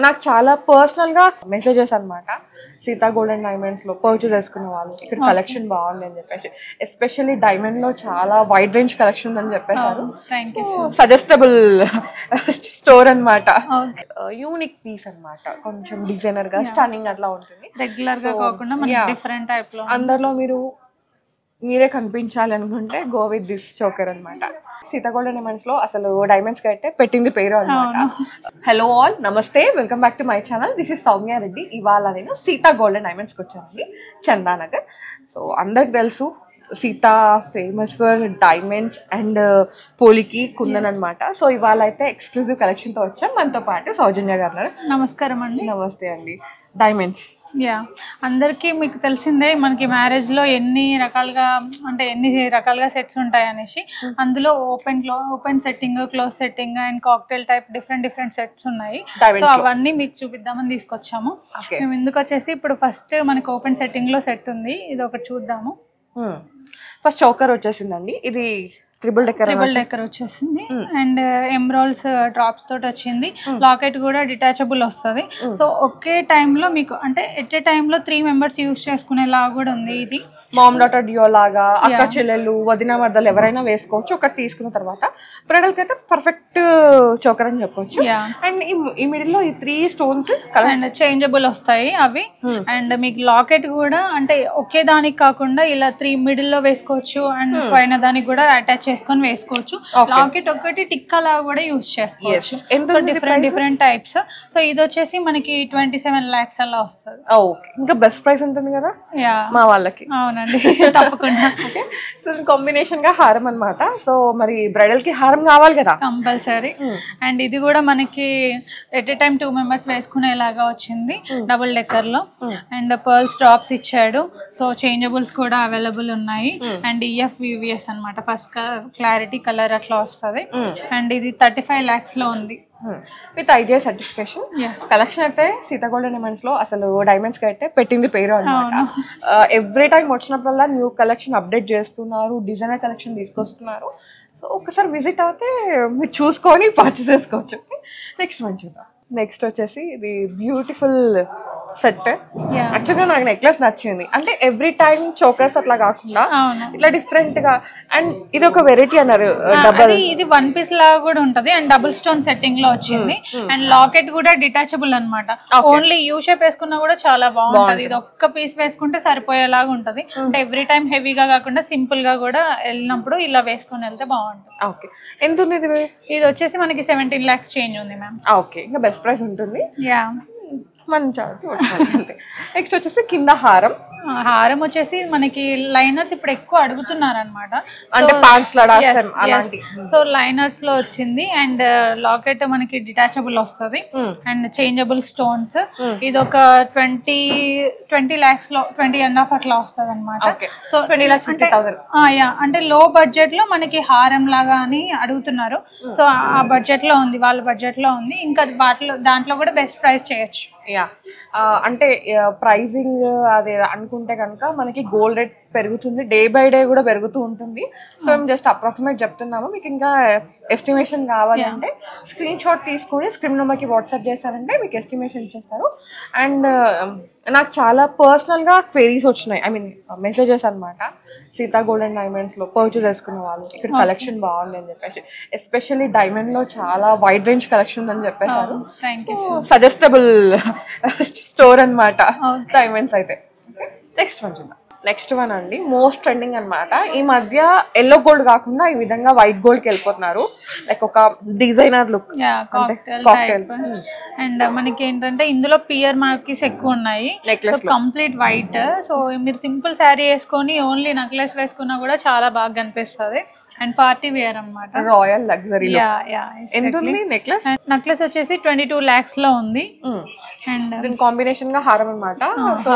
నాకు చాలా పర్సనల్గా మెసేజెస్ అనమాట. సీతా గోల్డ్ అండ్ డైమండ్స్లో పర్చేస్ చేసుకున్న వాళ్ళు ఇక్కడ కలెక్షన్ బాగుంది అని చెప్పేసి, ఎస్పెషల్లీ డైమండ్లో చాలా వైడ్ రేంజ్ కలెక్షన్ ఉందని చెప్పేశారు. సజెస్టబుల్ స్టోర్ అనమాట. యూనిక్ పీస్ అనమాట, కొంచెం డిజైనర్ గా స్టన్నింగ్ అట్లా ఉంటుంది. రెగ్యులర్ గా కాకుండా డిఫరెంట్ టైప్ లో. అందరిలో మీరే కనిపించాలి అనుకుంటే గో విత్ దిస్ చోకర్ అనమాట. సీతా గోల్డ్ అండ్ డైమండ్స్ లో అసలు డైమండ్స్ కి అయితే పెట్టింది పేరు అనమాట. హలో ఆల్, నమస్తే, welcome back to my channel. This is Soumya Reddy. ఇవాళ నేను సీతా గోల్డ్ అండ్ డైమండ్స్కి వచ్చానండి, చందానగర్. సో అందరికి తెలుసు Sita famous for diamonds and Polki Kundan అనమాట. సో ఇవాళ అయితే ఎక్స్క్లూజివ్ కలెక్షన్తో వచ్చాం. మనతో పాటు సౌజన్య గారు. నమస్కారం అండి. నమస్తే అండి. డైమండ్స్ అందరికీ మీకు తెలిసిందే, మనకి మ్యారేజ్లో ఎన్ని రకాలుగా సెట్స్ ఉంటాయి అనేసి. అందులో open setting, close setting and cocktail type different sets ఉన్నాయి. సో అవన్నీ మీకు చూపిద్దామని తీసుకొచ్చాము. మేము ఎందుకు వచ్చేసి ఇప్పుడు ఫస్ట్ మనకి ఓపెన్ సెట్టింగ్ లో సెట్ ఉంది, ఇది ఒకటి చూద్దాము. ఫస్ట్ చోకర్ వచ్చేసిందండి, ఇది ట్రిపుల్ డెక్కర్ వచ్చేసింది అండ్ ఎమరాల్డ్స్ డ్రాప్స్ తోటి వచ్చింది. లాకెట్ కూడా డిటాచబుల్ వస్తుంది. సో ఒకే టైంలో మీకు అంటే ఎట్ ఏ టైంలో 3 మెంబర్స్ యూజ్ చేసుకునేలాగా కూడా ఉంది. ఇది మామ్ డాటర్ డియో లాగా అక్క చెల్లెలు వదిన మర్దలు ఎవరైనా వేసుకోవచ్చు. ఒకటి తీసుకున్న తర్వాత బ్రైడల్ కి అయితే పర్ఫెక్ట్ చోకర్ అని చెప్పొచ్చు. అండ్ ఈ మిడిల్ లో ఈ 3 స్టోన్స్ అండ్ చేంజబుల్ వస్తాయి అవి. అండ్ మీకు లాకెట్ కూడా అంటే ఒకే దానికి కాకుండా ఇలా 3 మిడిల్ లో వేసుకోవచ్చు అండ్ పైన దానికి కూడా అటాచ్ చేసుకొని వేసుకోవచ్చు. లాకెట్ ఒకటి టిక్కా లాగా కూడా యూజ్ చేసుకోవచ్చు. Different types. సో ఇది వచ్చేసి మనకి 27 lakhs అలా వస్తుంది. ఇంకా బెస్ట్ ప్రైస్ ఉంటుంది కదా మా వాళ్ళకి. అవునండి, తప్పకుండా. సో కాంబినేషన్ గా హారం అనమాట. సో మరి బ్రైడల్ కి హారం కావాలి కదా కంపల్సరీ. అండ్ ఇది కూడా మనకి ఎట్ ఏ టైం 2 మెంబర్స్ వేసుకునేలాగా వచ్చింది డబుల్ డెక్కర్ లో. అండ్ పర్ల్స్ డ్రాప్స్ ఇచ్చాడు. సో చేంజబుల్స్ కూడా అవైలబుల్ ఉన్నాయి. అండ్ EFVVS అనమాట, ఫస్ట్ క్లారిటీ కలర్ అట్లా వస్తుంది. అండ్ ఇది 35 lakhs లో ఉంది విత్ ఐడియా సర్టిఫికేషన్. కలెక్షన్ అయితే సీతా గోల్డ్ అండ్ డైమండ్స్ లో అసలు డైమండ్స్ కి అయితే పెట్టింది పేరు అనమాట. ఎవ్రీ టైం వచ్చినప్పుడల్లా న్యూ కలెక్షన్ అప్డేట్ చేస్తున్నారు, డిజైనర్ కలెక్షన్ తీసుకొస్తున్నారు. సో ఒకసారి విజిట్ అవుతే మీరు చూసుకొని పర్చేస్ చేసుకోవచ్చు. నెక్స్ట్ మంచిగా నెక్స్ట్ వచ్చేసి ఇది బ్యూటిఫుల్ సెట్. యాక్చువల్గా నాకు నెక్లెస్ నచ్చింది. అంటే ఎవ్రీ టైం చోకర్స్ అట్లా కాకుండా ఇట్లా డిఫరెంట్ గా. అండ్ ఇది ఒక వెరైటీ అన్నారు, డబల్. ఇది 1 piece లాగా కూడా ఉంటది అండ్ డబుల్ స్టోన్ సెట్టింగ్ లో వచ్చింది. అండ్ లాకెట్ కూడా డిటాచబుల్ అనమాట. ఓన్లీ యూ షేప్ వేసుకున్నా కూడా చాలా బాగుంటది. ఇది ఒక్క పీస్ వేసుకుంటే సరిపోయేలాగా ఉంటది. అంటే ఎవ్రీ టైం హెవీగా కాకుండా సింపుల్ గా కూడా వెళ్ళినప్పుడు ఇలా వేసుకొని వెళ్తే బాగుంటుంది. ఓకే, ఎంత ఉంది ఇది? ఇది వచ్చేసి మనకి 17 lakhs చేంజ్ ఉంది మ్యామ్. ఓకే, ఇంకా బెస్ట్ ప్రైస్ ఉంటుంది. మంచి. నెక్స్ట్ వచ్చేసి కింద హారం వచ్చేసి మనకి లైనర్స్ ఇప్పుడు ఎక్కువ అడుగుతున్నారు అనమాట. అంటే సో లైనర్స్ లో వచ్చింది. అండ్ లాకెట్ మనకి డిటాచబుల్ వస్తుంది అండ్ చేంజబుల్ స్టోన్స్. ఇది ఒక 20 lakhs లో 20.5 అట్లా వస్తుంది అనమాట. సో 20 lakhs అంటే లో బడ్జెట్ లో మనకి హారం లాగా అని అడుగుతున్నారు. సో ఆ బడ్జెట్ లో ఉంది, వాళ్ళ బడ్జెట్ లో ఉంది. ఇంకా దాంట్లో కూడా బెస్ట్ ప్రైస్ చేయొచ్చు. అంటే ప్రైజింగ్ అది అనుకుంటే కనుక మనకి గోల్డ్ రేట్ పెరుగుతుంది, డే బై డే కూడా పెరుగుతూ ఉంటుంది. సో మేము జస్ట్ అప్రాక్సిమేట్ చెప్తున్నాము. మీకు ఇంకా ఎస్టిమేషన్ కావాలంటే స్క్రీన్ షాట్ తీసుకొని స్క్రీన్ నెంబర్కి వాట్సాప్ చేస్తారంటే మీకు ఎస్టిమేషన్ ఇచ్చేస్తారు. అండ్ నాకు చాలా పర్సనల్గా క్వెరీస్ వచ్చినాయి, ఐ మీన్ మెసేజెస్ అనమాట. సీతా గోల్డ్ అండ్ డైమండ్స్లో పర్చేస్ చేసుకున్న వాళ్ళు ఇక్కడ కలెక్షన్ బాగుంది అని చెప్పేసి, ఎస్పెషల్లీ డైమండ్లో చాలా వైడ్ రేంజ్ కలెక్షన్ ఉందని చెప్పేశారు. సజెస్టబుల్ స్టోర్ అనమాట డైమండ్స్ అయితే. నెక్స్ట్ వన్ అండి, మోస్ట్ ట్రెండింగ్ అనమాట. ఈ మధ్య ఎల్లో గోల్డ్ కాకుండా ఈ విధంగా వైట్ గోల్డ్ కి వెళ్ళిపోతున్నారు. లైక్ ఒక డిజైనర్ లుక్. అండ్ మనకి ఏంటంటే ఇందులో పియర్ మార్కీస్ ఎక్కువ ఉన్నాయి. Complete white. సో మీరు సింపుల్ శారీ వేసుకొని ఓన్లీ నెక్లెస్ వేసుకున్నా కూడా చాలా బాగా కనిపిస్తుంది. అండ్ పార్టీ వేర్ అన్నమాట, రాయల్ లగ్జరీ. ఎంత ఉంది నెక్లెస్? నెక్లెస్ వచ్చేసి 22 lakhs లో ఉంది. అండ్ దీని కాంబినేషన్ గా హారం అన్నమాట. సో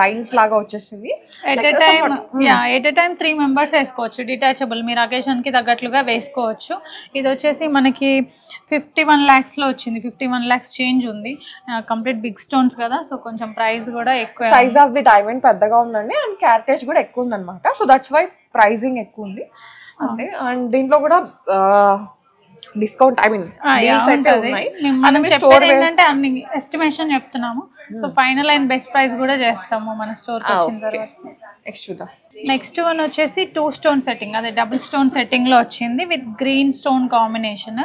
లైన్స్ లాగా వచ్చేసింది. ఎట్ ఏ టైం 3 members వేసుకోవచ్చు. డిటాచబుల్, మీరు అకేషన్ కి తగ్గట్లుగా వేసుకోవచ్చు. ఇది వచ్చేసి మనకి 51 lakhs లో వచ్చింది. 51 lakhs చేంజ్ ఉంది. కంప్లీట్ బిగ్ స్టోన్స్ కదా, సో కొంచెం ప్రైస్ కూడా ఎక్కువ. సైజ్ ఆఫ్ ది డైమండ్ పెద్దగా ఉందండి అండ్ క్యారెటేజ్ కూడా ఎక్కువ ఉంది అనమాట. సో దట్స్ వై ప్రైజింగ్ ఎక్కువ ఉంది అంతే. అండ్ దీంట్లో కూడా డిస్కౌంట్ ఐ మీన్ మనం చెప్పేది ఏంటంటే అన్ని ఎస్టిమేషన్ చెప్తున్నాము. So final and best price కూడా చేస్తాము మన స్టోర్ కి వచ్చిన తర్వాత. నెక్స్ట్ వన్ వచ్చేసి 2 స్టోన్ సెట్టింగ్, అదే డబుల్ స్టోన్ సెట్టింగ్ లో వచ్చింది with green stone combination.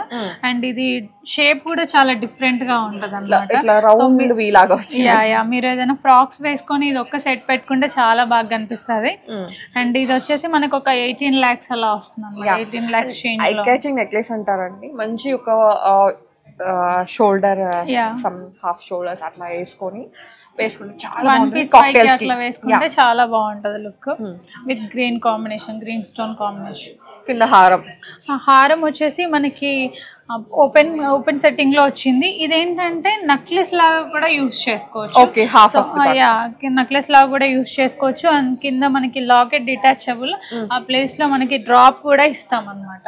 And ఇది షేప్ కూడా చాలా డిఫరెంట్ గా ఉంటది అన్నమాట. మీరు ఏదైనా ఫ్రాక్స్ వేసుకొని ఇది ఒక్క సెట్ పెట్టుకుంటే చాలా బాగా కనిపిస్తుంది. అండ్ ఇది వచ్చేసి మనకు ఒక 18 lakhs అలా వస్తుంది అన్నమాట. 18 lakhs క్యాచింగ్ నెక్లెస్ అంటారండి. మంచి ఒక షోల్డర్ సమ్ హాఫ్ షోల్డర్స్ అట్లా వేసుకుంటే చాలా అట్లా వేసుకుంటే చాలా బాగుంటది look with green combination, green stone combination. కింద హారం వచ్చేసి మనకి ఓపెన్ సెట్టింగ్ లో వచ్చింది. ఇదేంటంటే నక్లెస్ లాగా కూడా యూజ్ చేసుకోవచ్చు. నక్లెస్ లాగా కూడా యూజ్ చేసుకోవచ్చు. అండ్ కింద మనకి లాకెట్ డిటాచబుల్, ఆ ప్లేస్ లో మనకి డ్రాప్ కూడా ఇస్తాం అన్నమాట.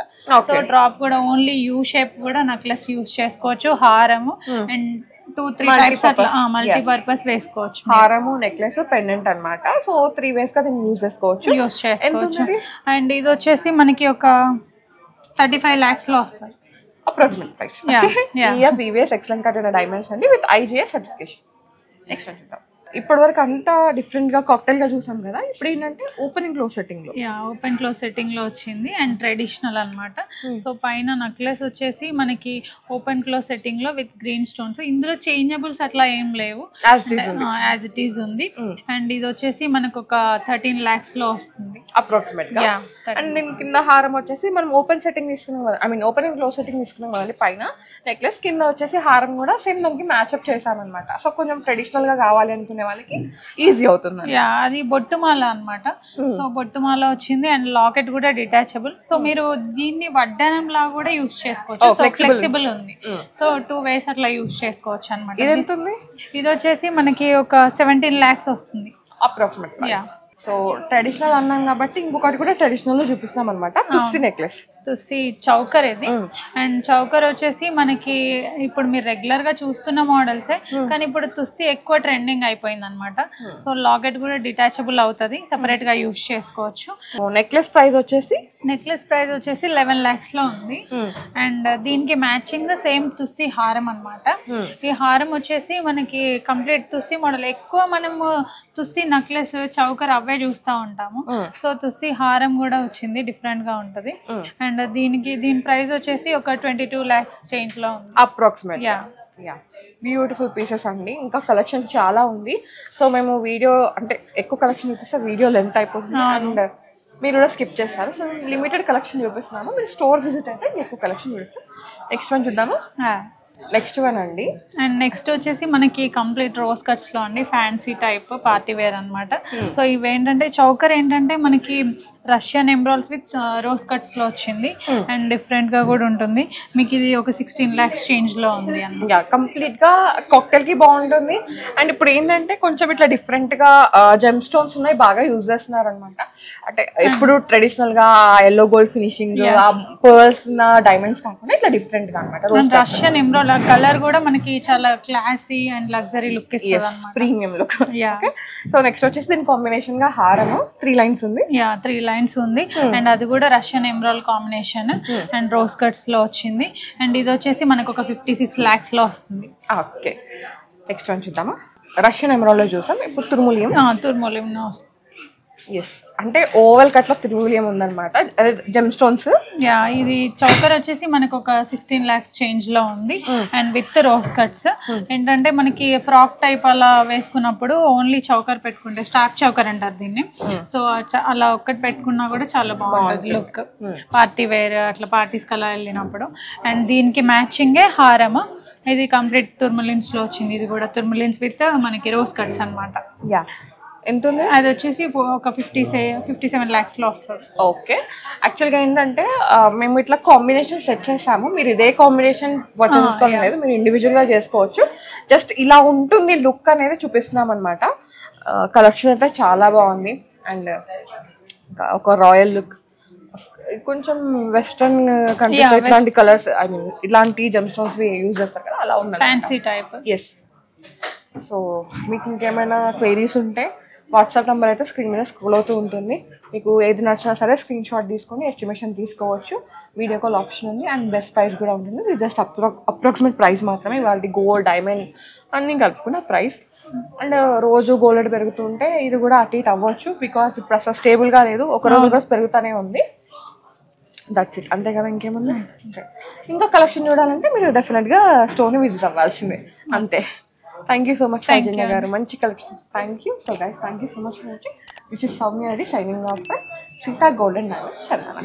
సో డ్రాప్ కూడా ఓన్లీ యూ షేప్ కూడా నక్లెస్ యూజ్ చేసుకోవచ్చు. హారము అండ్ 2-3 టైప్స్ అట్లా మల్టీపర్పస్ వేసుకోవచ్చు. హారము, నెక్లెస్, పెండెంట్ అన్నమాట. సో 3 ways గా దీన్ని యూజ్ చేసుకోవచ్చు. అండ్ ఇది వచ్చేసి మనకి ఒక 35 lakhs లో వస్తుంది approximate price. VVS excellent cut అయిన డైమండ్స్ అండి విత్ IGS సర్టిఫికేషన్. నెక్స్ట్ చూద్దాం. ఇప్పటి వరకు అంతా డిఫరెంట్ గా కాక్టైల్ గా చూసాం కదా. ఇప్పుడు ఏంటంటే ఓపెన్ అండ్ క్లోజ్ సెట్టింగ్ లో ఓపెన్ క్లోజ్ సెట్టింగ్ లో వచ్చింది అండ్ ట్రెడిషనల్ అన్నమాట. సో పైన నక్లెస్ వచ్చేసి మనకి ఓపెన్ క్లోజ్ సెట్టింగ్ లో విత్ గ్రీన్ స్టోన్స్. ఇందులో చేంజబుల్స్ అట్లా ఏం లేవు, యాజ్ ఇట్ ఈస్ ఉంది. అండ్ ఇది వచ్చేసి మనకు ఒక 13 lakhs లో వస్తుంది అప్రాక్సిమేట్ గా. అండ్ దీని కింద హారం వచ్చేసి మనం ఓపెన్ సెట్టింగ్ తీసుకున్నాం కదా, I mean open and close setting తీసుకున్నాం కదండి. పైన నెక్లెస్, కింద వచ్చేసి హారం కూడా సేమ్ దానికి మ్యాచ్అప్ చేసామన్నమాట. సో కొంచెం ట్రెడిషనల్ గా కావాలి అనుకునే వాళ్ళకి ఈజీ అవుతుంది. అది బొట్టుమాల అన్నమాట. సో బొట్టుమాల వచ్చింది అండ్ లాకెట్ కూడా డిటాచబుల్. సో మీరు దీన్ని వడ్డానం లాగా కూడా యూజ్ చేసుకోవచ్చు. ఫ్లెక్సిబుల్ ఉంది. సో 2 ways అట్లా యూజ్ చేసుకోవచ్చు అన్నమాట. ఇది వచ్చేసి మనకి ఒక 17 lakhs వస్తుంది అప్రాక్సిమేట్. సో ట్రెడిషనల్ అన్నాం కాబట్టి ఇంకొకటి కూడా ట్రెడిషనల్ లో చూపిస్తాం అనమాట. తుస్సి నెక్లెస్, తుస్సి చౌకర్ ఇది. అండ్ చౌకర్ వచ్చేసి మనకి ఇప్పుడు మీరు రెగ్యులర్ గా చూస్తున్న మోడల్సే, కానీ ఇప్పుడు తుస్సి ఎక్కువ ట్రెండింగ్ అయిపోయింది అనమాట. సో లాకెట్ కూడా డిటాచబుల్ అవుతుంది, సెపరేట్ గా యూజ్ చేసుకోవచ్చు. నెక్లెస్ ప్రైస్ వచ్చేసి 11 lakhs లో ఉంది. అండ్ దీనికి మ్యాచింగ్ సేమ్ తుస్సి హారం అనమాట. ఈ హారం వచ్చేసి మనకి కంప్లీట్ తుస్సి మోడల్. ఎక్కువ మనము తుస్సి నెక్లెస్, చౌకర్ అవే చూస్తూ ఉంటాము. సో తుస్సి హారం కూడా వచ్చింది, డిఫరెంట్ గా ఉంటది. అండ్ దీని ప్రైస్ వచ్చేసి ఒక 22 lakhs చేంజ్ లో ఉంది అప్రాక్సిమేట్. బ్యూటిఫుల్ పీసెస్ అండి. ఇంకా కలెక్షన్ చాలా ఉంది. సో మేము వీడియో అంటే ఎక్కువ కలెక్షన్ చూపిస్తే వీడియో లెంత్ అయిపోతుంది అండ్ మీరు కూడా స్కిప్ చేస్తారు. సో లిమిటెడ్ కలెక్షన్ చూపిస్తున్నాము. మీరు స్టోర్ విజిట్ అయితే ఎక్కువ కలెక్షన్ చూపిస్తాం. నెక్స్ట్ వన్ చూద్దాము. నెక్స్ట్ వన్ అండి. అండ్ నెక్స్ట్ వచ్చేసి మనకి కంప్లీట్ రోజ్ కట్స్ లో అండి, ఫ్యాన్సీ టైప్ పార్టీ వేర్ అనమాట. సో ఇవేంటంటే చౌకర్ ఏంటంటే మనకి Russian embroideries with rose cuts లో వచ్చింది అండ్ డిఫరెంట్ గా కూడా ఉంటుంది. మీకు ఇది ఒక 16 lakhs చేంజ్ లో ఉంది అన్నమాట. కంప్లీట్ గా కాక్టైల్ కి బాగుంటుంది. అండ్ ఇప్పుడు ఏంటంటే కొంచెం ఇట్లా డిఫరెంట్ గా జెమ్ స్టోన్స్ ఉన్నాయి, బాగా యూజ్ చేస్తున్నారు అనమాట. అంటే ఇప్పుడు ట్రెడిషనల్ గా yellow gold finishing, pearls diamonds కాకుండా ఇట్లా డిఫరెంట్ గా అనమాట. రష్యన్ ఎంబ్రాయిడరీ కలర్ కూడా మనకి చాలా క్లాసీ అండ్ లగ్జరీ లుక్ ఇస్తుంది అన్నమాట, ప్రీమియం లుక్. సో నెక్స్ట్ వచ్చేసి దీని కాంబినేషన్ గా హారం 3 lines ఉంది. 3 lines ఉంది. అండ్ అది కూడా Russian embroidery combination and rose cuts లో వచ్చింది. అండ్ ఇది వచ్చేసి మనకు ఒక 56 lakhs లో వస్తుంది. ఓకే, నెక్స్ట్ వన్ చూద్దామా. రష్యన్ ఎంబ్రాయిడరీ చూసాం, ఇప్పుడు తుర్ములియం వస్తుంది. ఎస్, అంటే ఓవెల్ కట్ లో త్రిమూలియం ఉందన్నమాట, జెమ్ స్టోన్స్. ఇది చౌకర్ వచ్చేసి మనకు ఒక 16 lakhs చేంజ్ లో ఉంది అండ్ విత్ రోజ్ కట్స్. ఏంటంటే మనకి ఫ్రాక్ టైప్ అలా వేసుకున్నప్పుడు ఓన్లీ చౌకర్ పెట్టుకుంటే, స్టార్ట్ చౌకర్ అంటారు దీన్ని. సో అలా ఒక్కటి పెట్టుకున్నా కూడా చాలా బాగుంటుంది లుక్, పార్టీ వేర్ అట్లా పార్టీస్కి అలా వెళ్ళినప్పుడు. అండ్ దీనికి మ్యాచింగే హారం. ఇది కంప్లీట్ తుర్ములిన్స్ లో వచ్చింది. ఇది కూడా తుర్ములిన్స్ విత్ మనకి రోజ్ కట్స్ అనమాట. ఎంత ఉంది? అది వచ్చేసి ఒక 57 lakhs లో వస్తుంది. ఓకే, యాక్చువల్గా ఏంటంటే మేము ఇట్లా కాంబినేషన్ సెట్ చేసాము. మీరు ఇదే కాంబినేషన్ చేసుకోలేదు, మీరు ఇండివిజువల్గా చేసుకోవచ్చు. జస్ట్ ఇలా ఉంటుంది లుక్ అనేది చూపిస్తున్నాం అనమాట. కలెక్షన్ అయితే చాలా బాగుంది అండ్ ఒక రాయల్ లుక్, కొంచెం వెస్ట్రన్ కంట్రీస్ ఇట్లాంటి కలర్స్, ఐ మీన్ ఇలాంటి జెమ్ స్టోన్స్ యూజ్ చేస్తారు కదా, అలా ఉన్నాయి, ఫ్యాన్సీ టైప్. ఎస్. సో మీకు ఇంకేమైనా క్వైరీస్ ఉంటే వాట్సాప్ నెంబర్ అయితే స్క్రీన్ మీద స్క్రోల్ అవుతూ ఉంటుంది. మీకు ఏది నచ్చినా సరే స్క్రీన్ షాట్ తీసుకొని ఎస్టిమేషన్ తీసుకోవచ్చు. వీడియో కాల్ ఆప్షన్ ఉంది అండ్ బెస్ట్ ప్రైస్ కూడా ఉంటుంది. ఇది జస్ట్ అప్రాక్సిమేట్ ప్రైస్ మాత్రమే, వాళ్ళకి గోల్డ్ డైమండ్ అన్నీ కలుపుకున్న ప్రైస్. అండ్ రోజు గోల్డ్ రేట్ పెరుగుతుంటే ఇది కూడా అటు ఇటు అవ్వచ్చు, బికాస్ ఇప్పుడు అసలు స్టేబుల్గా లేదు, ఒక రోజు పెరుగుతూనే ఉంది. దట్స్ ఇట్, అంతే కదా, ఇంకేముంది. ఇంకా కలెక్షన్ చూడాలంటే మీరు డెఫినెట్గా స్టోర్ని విజిట్ అవ్వాల్సిందే, అంతే. థ్యాంక్ యూ సో మచ్ సౌజన్య గారు, మంచి collection. Thank you. So guys, thank you so much for watching. This is Soumya Reddy signing off for Sita gold and diamonds, Chandana.